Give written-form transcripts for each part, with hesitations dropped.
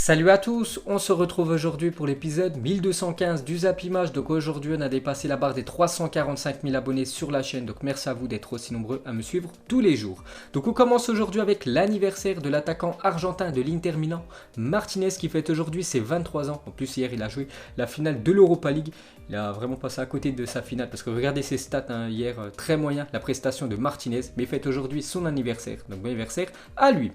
Salut à tous, on se retrouve aujourd'hui pour l'épisode 1215 du Zap Image. Donc aujourd'hui on a dépassé la barre des 345 000 abonnés sur la chaîne. Donc merci à vous d'être aussi nombreux à me suivre tous les jours. Donc on commence aujourd'hui avec l'anniversaire de l'attaquant argentin de l'Inter Milan, Martinez, qui fête aujourd'hui ses 23 ans. En plus hier il a joué la finale de l'Europa League. Il a vraiment passé à côté de sa finale parce que regardez ses stats hier, très moyen la prestation de Martinez. Mais il fête aujourd'hui son anniversaire. Donc bon anniversaire à lui.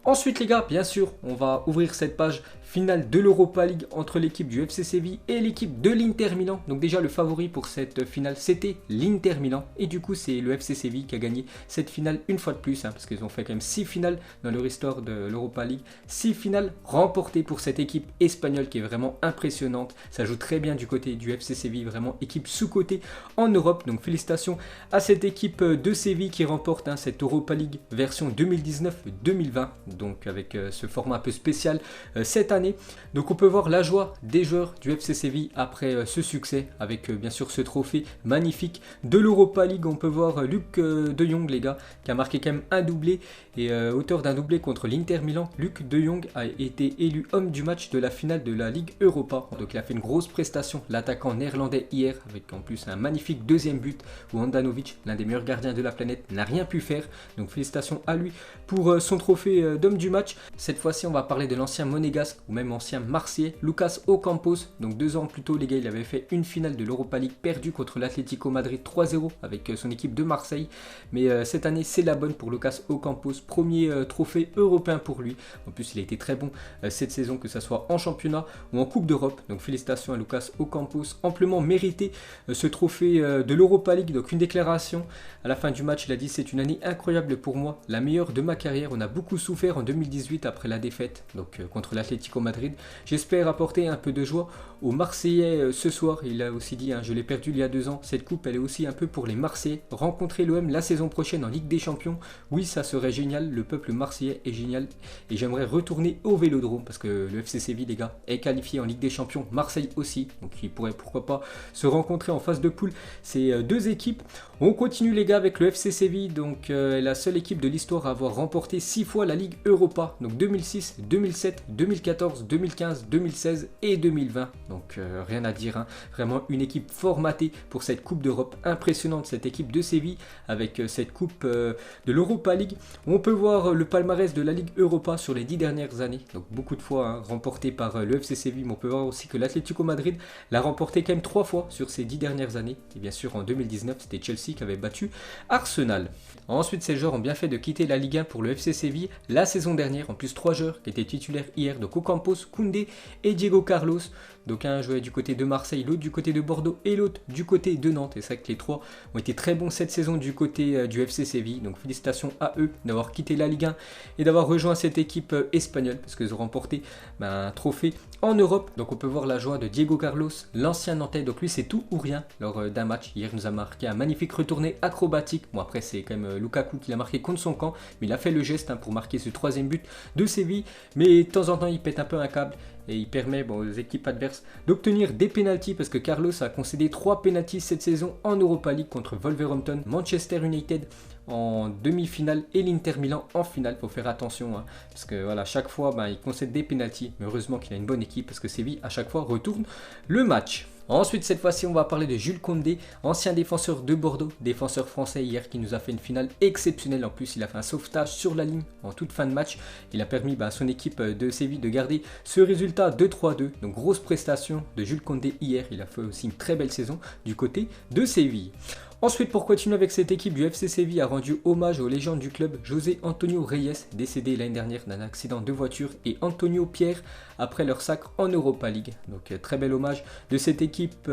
Ensuite les gars, bien sûr, on va ouvrir cette page finale de l'Europa League entre l'équipe du FC Séville et l'équipe de l'Inter Milan. Donc déjà le favori pour cette finale c'était l'Inter Milan. Et du coup c'est le FC Séville qui a gagné cette finale une fois de plus. Parce qu'ils ont fait quand même 6 finales dans leur histoire de l'Europa League. 6 finales remportées pour cette équipe espagnole qui est vraiment impressionnante. Ça joue très bien du côté du FC Séville, vraiment équipe sous-cotée en Europe. Donc félicitations à cette équipe de Séville qui remporte cette Europa League version 2019-2020. Donc avec ce format un peu spécial cette année. Donc on peut voir la joie des joueurs du FC Séville après ce succès avec bien sûr ce trophée magnifique de l'Europa League. On peut voir Luc De Jong les gars qui a marqué quand même un doublé et auteur d'un doublé contre l'Inter Milan. Luc De Jong a été élu homme du match de la finale de la Ligue Europa. Donc il a fait une grosse prestation l'attaquant néerlandais hier avec en plus un magnifique deuxième but où Handanovic, l'un des meilleurs gardiens de la planète, n'a rien pu faire. Donc félicitations à lui pour son trophée d'homme du match. Cette fois-ci on va parler de l'ancien monégasque ou même ancien marseillais Lucas Ocampos. Donc 2 ans plus tôt les gars, il avait fait une finale de l'Europa League perdue contre l'Atlético Madrid 3-0 avec son équipe de Marseille. Mais cette année c'est la bonne pour Lucas Ocampos, premier trophée européen pour lui. En plus il a été très bon cette saison, que ce soit en championnat ou en Coupe d'Europe. Donc félicitations à Lucas Ocampos, amplement mérité ce trophée de l'Europa League. Donc une déclaration à la fin du match, il a dit: c'est une année incroyable pour moi, la meilleure de ma carrière. On a beaucoup souffert en 2018 après la défaite contre l'Atlético Madrid. J'espère apporter un peu de joie aux Marseillais ce soir. Il a aussi dit, je l'ai perdu il y a 2 ans. Cette coupe elle est aussi un peu pour les Marseillais. Rencontrer l'OM la saison prochaine en Ligue des Champions, oui ça serait génial. Le peuple marseillais est génial et j'aimerais retourner au Vélodrome parce que le FC Séville les gars est qualifié en Ligue des Champions, Marseille aussi. Donc ils pourraient pourquoi pas se rencontrer en phase de poule ces deux équipes. On continue les gars avec le FC Séville, donc la seule équipe de l'histoire à avoir remporté 6 fois la Ligue Europa, donc 2006, 2007, 2014, 2015, 2016 et 2020. Donc rien à dire, vraiment une équipe formatée pour cette Coupe d'Europe. Impressionnante cette équipe de Séville avec cette Coupe de l'Europa League. On peut voir le palmarès de la Ligue Europa sur les 10 dernières années, donc beaucoup de fois remporté par le FC Séville, mais on peut voir aussi que l'Atlético Madrid l'a remporté quand même 3 fois sur ces 10 dernières années. Et bien sûr en 2019 c'était Chelsea qui avait battu Arsenal. Ensuite ces joueurs ont bien fait de quitter la Ligue 1 pour le FC Séville la saison dernière. En plus 3 joueurs qui étaient titulaires hier, donc Ocampos, Koundé et Diego Carlos. Donc un jouait du côté de Marseille, l'autre du côté de Bordeaux et l'autre du côté de Nantes. Et c'est vrai que les 3 ont été très bons cette saison du côté du FC Séville. Donc félicitations à eux d'avoir quitté la Ligue 1 et d'avoir rejoint cette équipe espagnole parce qu'ils ont remporté un trophée en Europe. Donc on peut voir la joie de Diego Carlos, l'ancien Nantais. Donc lui c'est tout ou rien lors d'un match. Hier il nous a marqué un magnifique retourné acrobatique. Bon après c'est quand même Lukaku qui l'a marqué contre son camp, mais il a fait le geste pour marquer ce 3e but de Séville. Mais de temps en temps il pète un peu un câble et il permet aux équipes adverses d'obtenir des pénaltys parce que Carlos a concédé 3 pénaltys cette saison en Europa League contre Wolverhampton, Manchester United en demi-finale et l'Inter Milan en finale. Il faut faire attention parce que voilà, chaque fois il concède des pénaltys, mais heureusement qu'il a une bonne équipe parce que Séville à chaque fois retourne le match. Ensuite cette fois-ci on va parler de Jules Koundé, ancien défenseur de Bordeaux, défenseur français hier qui nous a fait une finale exceptionnelle. En plus il a fait un sauvetage sur la ligne en toute fin de match. Il a permis à son équipe de Séville de garder ce résultat de 3-2. Donc grosse prestation de Jules Koundé hier. Il a fait aussi une très belle saison du côté de Séville. Ensuite, pour continuer avec cette équipe du FC Séville, a rendu hommage aux légendes du club José Antonio Reyes, décédé l'année dernière d'un accident de voiture, et Antonio Pierre après leur sacre en Europa League. Donc très bel hommage de cette équipe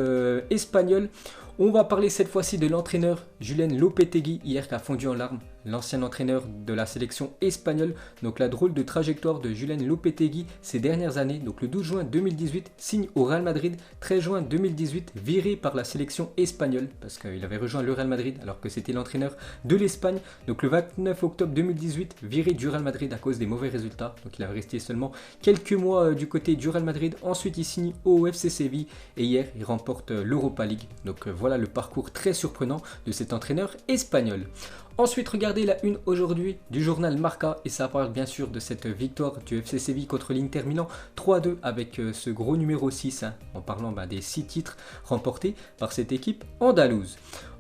espagnole. On va parler cette fois-ci de l'entraîneur Julen Lopetegui hier qui a fondu en larmes. L'ancien entraîneur de la sélection espagnole. Donc la drôle de trajectoire de Julen Lopetegui ces dernières années. Donc le 12 juin 2018 signe au Real Madrid. 13 juin 2018 viré par la sélection espagnole parce qu'il avait rejoint le Real Madrid alors que c'était l'entraîneur de l'Espagne. Donc le 29 octobre 2018 viré du Real Madrid à cause des mauvais résultats. Donc il avait resté seulement quelques mois du côté du Real Madrid. Ensuite il signe au FC Séville et hier il remporte l'Europa League. Donc voilà le parcours très surprenant de cet entraîneur espagnol. Ensuite, regardez la une aujourd'hui du journal Marca et ça parle bien sûr de cette victoire du FC Séville contre l'Inter Milan 3-2 avec ce gros numéro 6 en parlant des 6 titres remportés par cette équipe andalouse.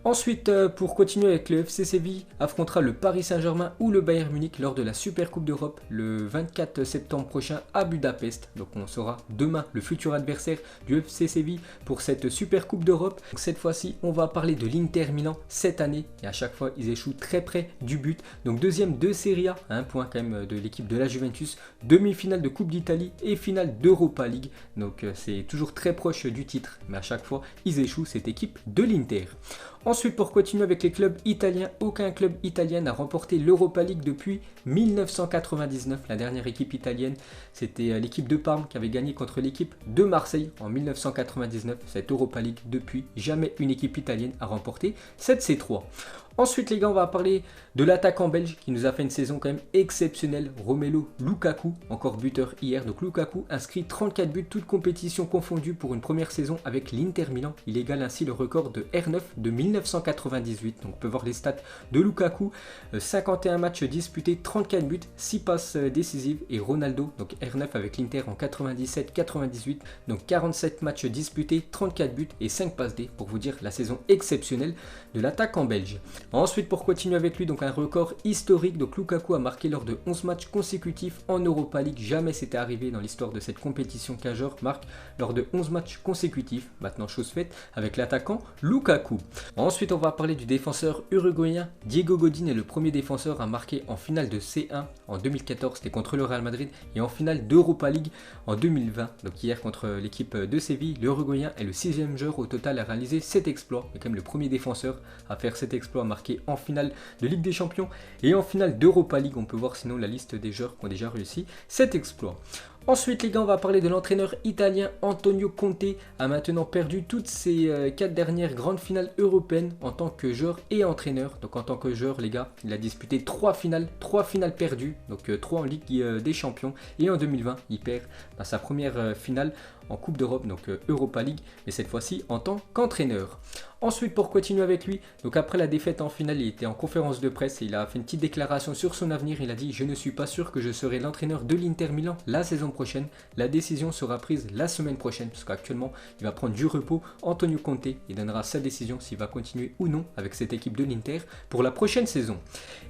Ensuite, pour continuer avec le FC Séville, affrontera le Paris Saint-Germain ou le Bayern Munich lors de la Super Coupe d'Europe le 24 septembre prochain à Budapest. Donc on saura demain le futur adversaire du FC Séville pour cette Super Coupe d'Europe. Cette fois-ci, on va parler de l'Inter Milan cette année et à chaque fois, ils échouent très près du but. Donc deuxième de Serie A, un point quand même de l'équipe de la Juventus, demi-finale de Coupe d'Italie et finale d'Europa League. Donc c'est toujours très proche du titre, mais à chaque fois, ils échouent cette équipe de l'Inter. Ensuite, pour continuer avec les clubs italiens, aucun club italien n'a remporté l'Europa League depuis 1999. La dernière équipe italienne, c'était l'équipe de Parme qui avait gagné contre l'équipe de Marseille en 1999. Cette Europa League, depuis, jamais une équipe italienne a remporté cette C3. Ensuite les gars, on va parler de l'attaquant belge qui nous a fait une saison quand même exceptionnelle, Romelu Lukaku, encore buteur hier. Donc Lukaku inscrit 34 buts, toutes compétitions confondues pour une première saison avec l'Inter Milan. Il égale ainsi le record de R9 de 1998. Donc on peut voir les stats de Lukaku, 51 matchs disputés, 34 buts, 6 passes décisives. Et Ronaldo, donc R9 avec l'Inter en 97-98, donc 47 matchs disputés, 34 buts et 5 passes D, pour vous dire la saison exceptionnelle de l'attaquant belge. Ensuite, pour continuer avec lui, donc un record historique. Donc Lukaku a marqué lors de 11 matchs consécutifs en Europa League. Jamais c'était arrivé dans l'histoire de cette compétition qu'un joueur marque lors de 11 matchs consécutifs. Maintenant, chose faite avec l'attaquant Lukaku. Ensuite, on va parler du défenseur uruguayen Diego Godin est le premier défenseur à marquer en finale de C1 en 2014. C'était contre le Real Madrid et en finale d'Europa League en 2020. Donc hier contre l'équipe de Séville, l'Uruguayen est le 6e joueur au total à réaliser cet exploit. Mais quand même le premier défenseur à faire cet exploit marqué en finale de Ligue des Champions et en finale d'Europa League. On peut voir sinon la liste des joueurs qui ont déjà réussi cet exploit. Ensuite les gars, on va parler de l'entraîneur italien Antonio Conte, a maintenant perdu toutes ses 4 dernières grandes finales européennes en tant que joueur et entraîneur. Donc en tant que joueur les gars, il a disputé 3 finales perdues, donc 3 en Ligue des Champions et en 2020 il perd sa première finale en Coupe d'Europe, donc Europa League, mais cette fois-ci en tant qu'entraîneur. Ensuite, pour continuer avec lui, donc après la défaite en finale, il était en conférence de presse et il a fait une petite déclaration sur son avenir. Il a dit: je ne suis pas sûr que je serai l'entraîneur de l'Inter Milan la saison prochaine. La décision sera prise la semaine prochaine, parce qu'actuellement, il va prendre du repos. Antonio Conte, il donnera sa décision s'il va continuer ou non avec cette équipe de l'Inter pour la prochaine saison.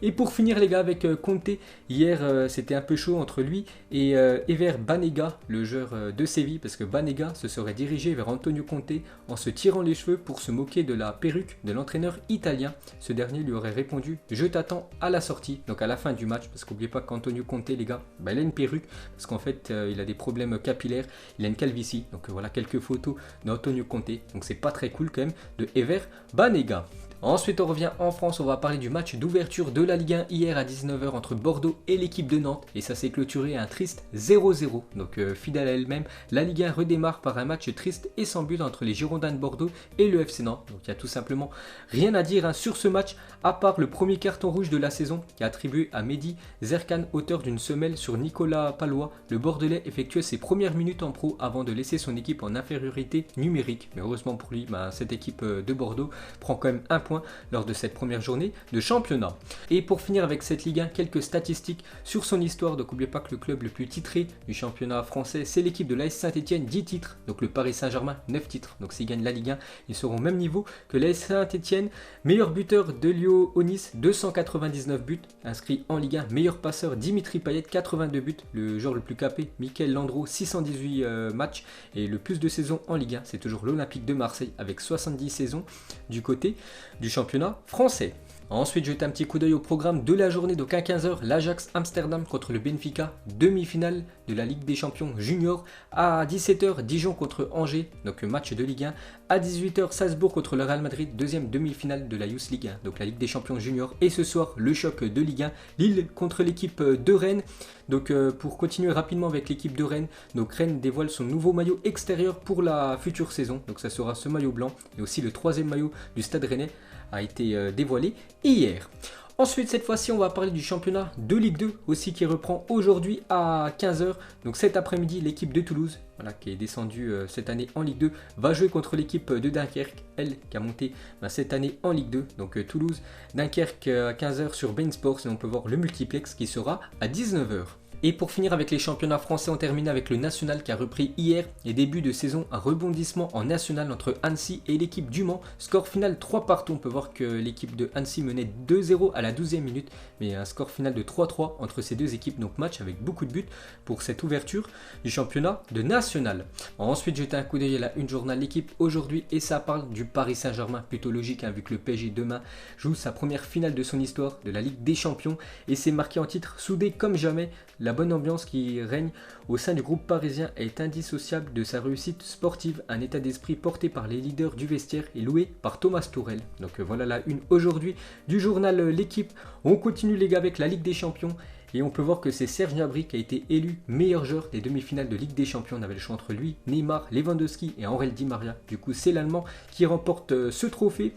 Et pour finir les gars, avec Conte, hier c'était un peu chaud entre lui et Ever Banega, le joueur de Séville, parce que Banega se serait dirigé vers Antonio Conte en se tirant les cheveux pour se moquer de la perruque de l'entraîneur italien. Ce dernier lui aurait répondu: je t'attends à la sortie, donc à la fin du match, parce qu'oubliez pas qu'Antonio Conte les gars, il a une perruque parce qu'en fait il a des problèmes capillaires, il a une calvitie. Donc voilà quelques photos d'Antonio Conte, donc c'est pas très cool quand même de Ever Banega. Ensuite, on revient en France, on va parler du match d'ouverture de la Ligue 1 hier à 19 h entre Bordeaux et l'équipe de Nantes. Et ça s'est clôturé à un triste 0-0. Donc fidèle à elle-même, la Ligue 1 redémarre par un match triste et sans but entre les Girondins de Bordeaux et le FC Nantes. Donc il n'y a tout simplement rien à dire sur ce match, à part le premier carton rouge de la saison qui est attribué à Mehdi Zerkan, auteur d'une semelle sur Nicolas Palois. Le Bordelais effectuait ses premières minutes en pro avant de laisser son équipe en infériorité numérique. Mais heureusement pour lui, cette équipe de Bordeaux prend quand même un point lors de cette première journée de championnat. Et pour finir avec cette Ligue 1, quelques statistiques sur son histoire. Donc n'oubliez pas que le club le plus titré du championnat français, c'est l'équipe de l'AS Saint-Etienne, 10 titres. Donc le Paris Saint-Germain, 9 titres. Donc s'ils gagnent la Ligue 1, ils seront au même niveau que l'AS Saint-Etienne. Meilleur buteur de Leo Onis, 299 buts inscrits en Ligue 1. Meilleur passeur, Dimitri Payet, 82 buts. Le joueur le plus capé, Michael Landreau, 618 matchs. Et le plus de saisons en Ligue 1, c'est toujours l'Olympique de Marseille avec 70 saisons du côté du championnat français. Ensuite, jetez un petit coup d'œil au programme de la journée. Donc à 15 h, l'Ajax Amsterdam contre le Benfica, demi-finale de la Ligue des Champions Junior. À 17 h, Dijon contre Angers, donc match de Ligue 1. À 18 h, Salzbourg contre le Real Madrid, deuxième demi-finale de la Youth League 1, donc la Ligue des Champions Junior. Et ce soir, le choc de Ligue 1, Lille contre l'équipe de Rennes. Donc pour continuer rapidement avec l'équipe de Rennes, donc Rennes dévoile son nouveau maillot extérieur pour la future saison. Donc ça sera ce maillot blanc et aussi le troisième maillot du Stade Rennais a été dévoilé hier. Ensuite, cette fois-ci, on va parler du championnat de Ligue 2 aussi qui reprend aujourd'hui à 15h. Donc cet après-midi, l'équipe de Toulouse, voilà, qui est descendue cette année en Ligue 2, va jouer contre l'équipe de Dunkerque, elle qui a monté cette année en Ligue 2. Donc Toulouse, Dunkerque à 15h sur beIN Sports et on peut voir le multiplex qui sera à 19h. Et pour finir avec les championnats français, on termine avec le national qui a repris hier et début de saison un rebondissement en national entre Annecy et l'équipe du Mans. Score final 3 partout, on peut voir que l'équipe de Annecy menait 2-0 à la 12e minute, mais un score final de 3-3 entre ces deux équipes, donc match avec beaucoup de buts pour cette ouverture du championnat de national. Ensuite, jeter un coup d'œil à la une journal l'équipe aujourd'hui et ça parle du Paris Saint-Germain, plutôt logique vu que le PSG demain joue sa première finale de son histoire de la Ligue des Champions et c'est marqué en titre soudé comme jamais. La bonne ambiance qui règne au sein du groupe parisien est indissociable de sa réussite sportive, un état d'esprit porté par les leaders du vestiaire et loué par Thomas Tuchel. Donc voilà la une aujourd'hui du journal L'équipe. On continue les gars avec la Ligue des Champions. Et on peut voir que c'est Serge Gnabry qui a été élu meilleur joueur des demi-finales de Ligue des Champions. On avait le choix entre lui, Neymar, Lewandowski et Aurel Di Maria. Du coup, c'est l'Allemand qui remporte ce trophée.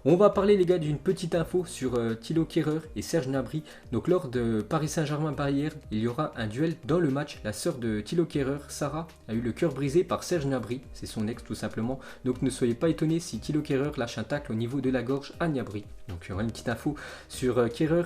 On va parler les gars d'une petite info sur Thilo Kehrer et Serge Gnabry. Donc lors de Paris Saint-Germain-Bayern, il y aura un duel dans le match. La sœur de Thilo Kehrer, Sarah, a eu le cœur brisé par Serge Gnabry. C'est son ex tout simplement. Donc ne soyez pas étonnés si Thilo Kehrer lâche un tacle au niveau de la gorge à Gnabry. Donc il y aura une petite info sur Kehrer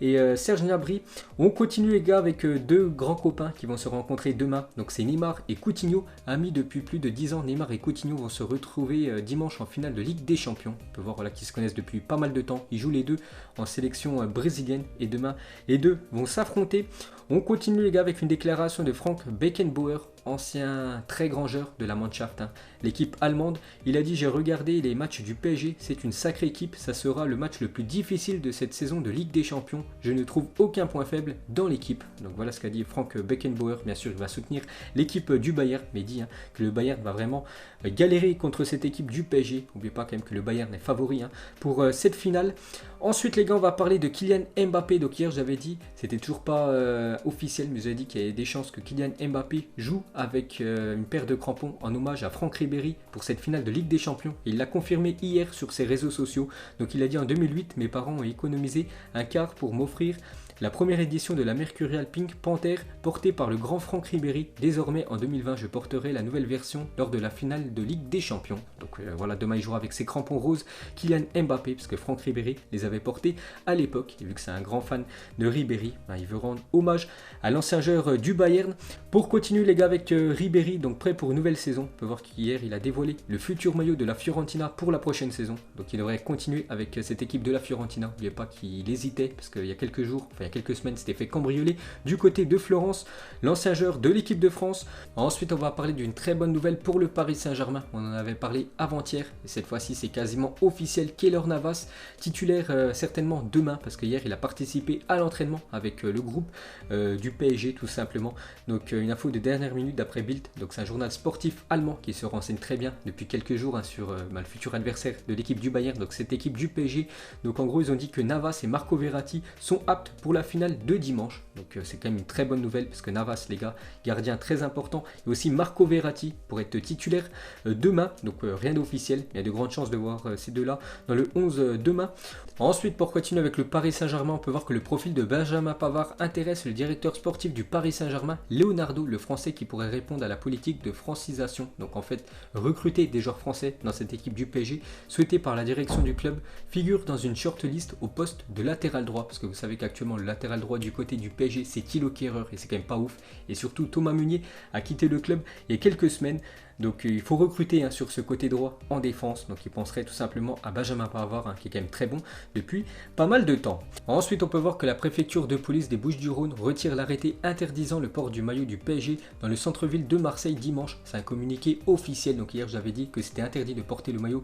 et Serge Gnabry. On continue les gars avec deux grands copains qui vont se rencontrer demain. Donc c'est Neymar et Coutinho, amis depuis plus de 10 ans. Neymar et Coutinho vont se retrouver dimanche en finale de Ligue des Champions. On peut voir voilà, qui se connaissent depuis pas mal de temps. Ils jouent les deux en sélection brésilienne et demain les deux vont s'affronter. On continue les gars avec une déclaration de Frank Beckenbauer, ancien très grand joueur de la Mannschaft, l'équipe allemande. Il a dit: j'ai regardé les matchs du PSG, c'est une sacrée équipe, ça sera le match le plus difficile de cette saison de Ligue des Champions. Je ne trouve aucun point faible dans l'équipe. Donc voilà ce qu'a dit Frank Beckenbauer. Bien sûr, il va soutenir l'équipe du Bayern, mais il dit que le Bayern va vraiment galérer contre cette équipe du PSG. N'oubliez pas quand même que le Bayern est favori pour cette finale. Ensuite les gars, on va parler de Kylian Mbappé. Donc hier j'avais dit, c'était toujours pas officiel, mais j'avais dit qu'il y avait des chances que Kylian Mbappé joue avec une paire de crampons en hommage à Franck Ribéry pour cette finale de Ligue des Champions. Et il l'a confirmé hier sur ses réseaux sociaux. Donc il a dit: en 2008, mes parents ont économisé un quart pour m'offrir la première édition de la Mercurial Pink Panther portée par le grand Franck Ribéry. Désormais en 2020, je porterai la nouvelle version lors de la finale de Ligue des Champions. Donc voilà, demain il jouera avec ses crampons roses Kylian Mbappé, puisque Franck Ribéry les avait portés à l'époque. Et vu que c'est un grand fan de Ribéry, il veut rendre hommage à l'ancien joueur du Bayern. Pour continuer les gars avec Ribéry, donc prêt pour une nouvelle saison. On peut voir qu'hier il a dévoilé le futur maillot de la Fiorentina pour la prochaine saison. Donc il devrait continuer avec cette équipe de la Fiorentina. N'oubliez pas qu'il hésitait, parce qu'il y a quelques jours, enfin il y a quelques semaines, s'était fait cambrioler du côté de Florence, l'ancien joueur de l'équipe de France. Ensuite on va parler d'une très bonne nouvelle pour le Paris Saint-Germain. On en avait parlé avant-hier et cette fois-ci c'est quasiment officiel. Keylor Navas, titulaire certainement demain, parce que hier il a participé à l'entraînement avec le groupe du PSG tout simplement. Donc une info de dernière minute d'après Bild. Donc c'est un journal sportif allemand qui se renseigne très bien depuis quelques jours sur le futur adversaire de l'équipe du Bayern, donc cette équipe du PSG. Donc en gros ils ont dit que Navas et Marco Verratti sont aptes pour la finale de dimanche. Donc c'est quand même une très bonne nouvelle, parce que Navas les gars, gardien très important, et aussi Marco Verratti pour être titulaire demain. Donc rien d'officiel, il y a de grandes chances de voir ces deux-là dans le 11 demain. Ensuite, pour continuer avec le Paris Saint-Germain, on peut voir que le profil de Benjamin Pavard intéresse le directeur sportif du Paris Saint-Germain, Leonardo, le français qui pourrait répondre à la politique de francisation. Donc en fait, recruter des joueurs français dans cette équipe du PSG, souhaité par la direction du club, figure dans une shortlist au poste de latéral droit, parce que vous savez qu'actuellement le latéral droit du côté du PSG c'est Thilo Kehrer et c'est quand même pas ouf. Et surtout Thomas Meunier a quitté le club il y a quelques semaines. Donc il faut recruter sur ce côté droit en défense. Donc il penserait tout simplement à Benjamin Pavard qui est quand même très bon depuis pas mal de temps. Ensuite on peut voir que la préfecture de police des Bouches-du-Rhône retire l'arrêté interdisant le port du maillot du PSG dans le centre-ville de Marseille dimanche. C'est un communiqué officiel. Donc hier j'avais dit que c'était interdit de porter le maillot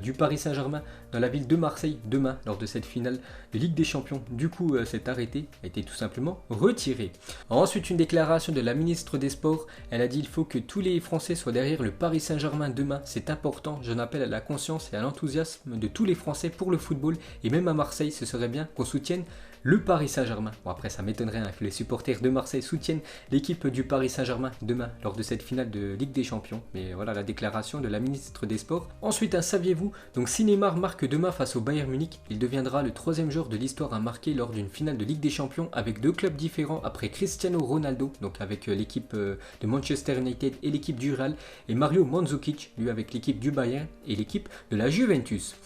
du Paris Saint-Germain dans la ville de Marseille demain lors de cette finale de Ligue des Champions. Du coup cet s'est arrêtée a été tout simplement retirée. Ensuite, une déclaration de la ministre des Sports, elle a dit il faut que tous les Français soient derrière le Paris Saint-Germain demain, c'est important, je appelle à la conscience et à l'enthousiasme de tous les Français pour le football et même à Marseille, ce serait bien qu'on soutienne le Paris Saint-Germain. Bon après ça m'étonnerait que les supporters de Marseille soutiennent l'équipe du Paris Saint-Germain demain lors de cette finale de Ligue des Champions. Mais voilà la déclaration de la ministre des Sports. Ensuite, saviez-vous, donc si Neymar marque demain face au Bayern Munich, il deviendra le 3e joueur de l'histoire à marquer lors d'une finale de Ligue des Champions avec 2 clubs différents après Cristiano Ronaldo, donc avec l'équipe de Manchester United et l'équipe du Real, et Mario Mandzukic, lui avec l'équipe du Bayern et l'équipe de la Juventus.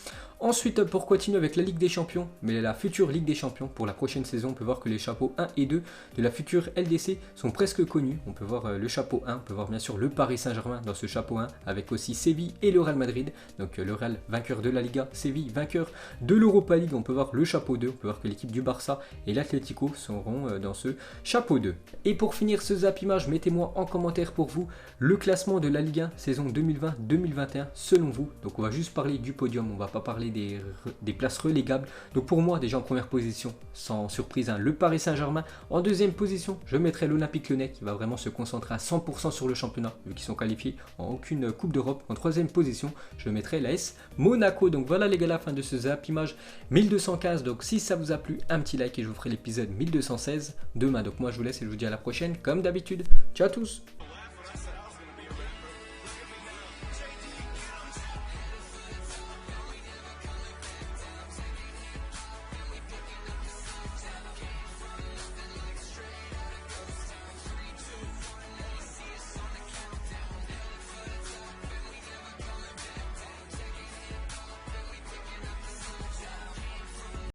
Ensuite, pour continuer avec la Ligue des Champions, mais la future Ligue des Champions pour la prochaine saison, on peut voir que les chapeaux 1 et 2 de la future LDC sont presque connus. On peut voir le chapeau 1, on peut voir bien sûr le Paris Saint-Germain dans ce chapeau 1, avec aussi Séville et le Real Madrid. Donc le Real vainqueur de la Liga, Séville vainqueur de l'Europa League. On peut voir le chapeau 2, on peut voir que l'équipe du Barça et l'Atlético seront dans ce chapeau 2. Et pour finir ce Zap Image, mettez-moi en commentaire pour vous le classement de la Ligue 1 saison 2020-2021 selon vous. Donc on va juste parler du podium, on va pas parler des places relégables. Donc pour moi, déjà en première position, sans surprise, le Paris Saint-Germain. En deuxième position, je mettrai l'Olympique Lyonnais qui va vraiment se concentrer à 100% sur le championnat, vu qu'ils sont qualifiés en aucune Coupe d'Europe. En troisième position, je mettrai l'AS Monaco. Donc voilà les gars, la fin de ce Zap Image 1215. Donc si ça vous a plu, un petit like et je vous ferai l'épisode 1216 demain. Donc moi je vous laisse et je vous dis à la prochaine comme d'habitude. Ciao à tous.